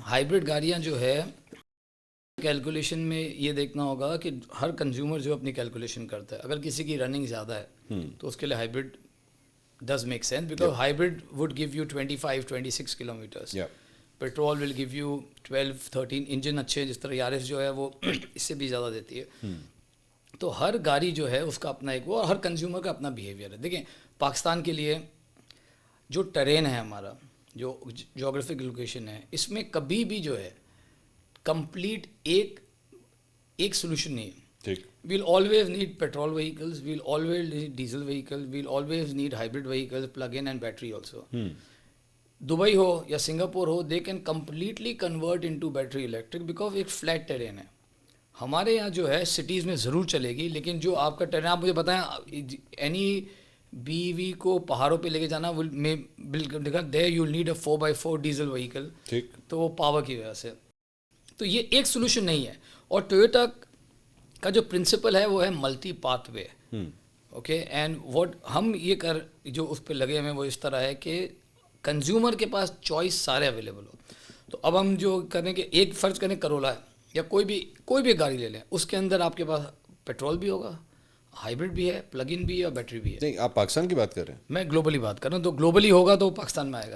Hybrid گاڑیاں جو ہے کیلکولیشن میں یہ دیکھنا ہوگا کہ ہر کنزیومر جو اپنی کیلکولیشن کرتا ہے. اگر کسی کی رننگ زیادہ ہے تو اس کے لیے hybrid does make sense, because hybrid would give you 25-26 kilometres. Petrol will give you 12-13. Engine اچھے, جس طرح یارس جو ہے وہ اس سے بھی زیادہ دیتی ہے. تو ہر گاڑی جو ہے اس کا اپنا ایک وہ, اور ہر کنزیومر کا اپنا بیہیویئر ہے. دیکھیں پاکستان کے لیے جو ٹرین ہے ہمارا, جو جغرافک لوکیشن ہے, اس میں کبھی بھی جو ہے کمپلیٹ ایک سولوشن نہیں ہے. We'll always need petrol vehicles, we'll always need diesel vehicle, we'll always need hybrid vehicle, plug in and battery also. Dubai ہو یا سنگاپور ہو, they can completely convert into battery electric, because ایک flat terrain ہے. ہمارے یہاں جو ہے cities میں ضرور چلے گی, لیکن جو آپ کا ٹرین, آپ مجھے بتائیں اینی بی وی کو پہاڑوں پہ لے کے جانا بالکل there you need a 4x4 diesel vehicle, تو وہ پاور کی وجہ سے. تو یہ ایک سولوشن نہیں ہے. اور ٹویوٹا کا جو پرنسپل ہے وہ ہے multi path way. Okay, and what ہم یہ جو اس پہ لگے ہوئے ہیں وہ اس طرح ہے کہ کنزیومر کے پاس چوائس سارے اویلیبل ہو. تو اب ہم جو کریں کہ ایک فرض کریں کرولا ہے یا کوئی بھی گاڑی لے لیں, اس کے اندر آپ کے پاس پیٹرول بھی ہوگا, ہائیبرڈ بھی ہے, پلگ ان بھی ہے اور بیٹری بھی ہے. نہیں, آپ پاکستان کی بات کر رہے ہیں, میں گلوبلی بات کر رہا ہوں. تو گلوبلی ہوگا تو پاکستان میں آئے گا.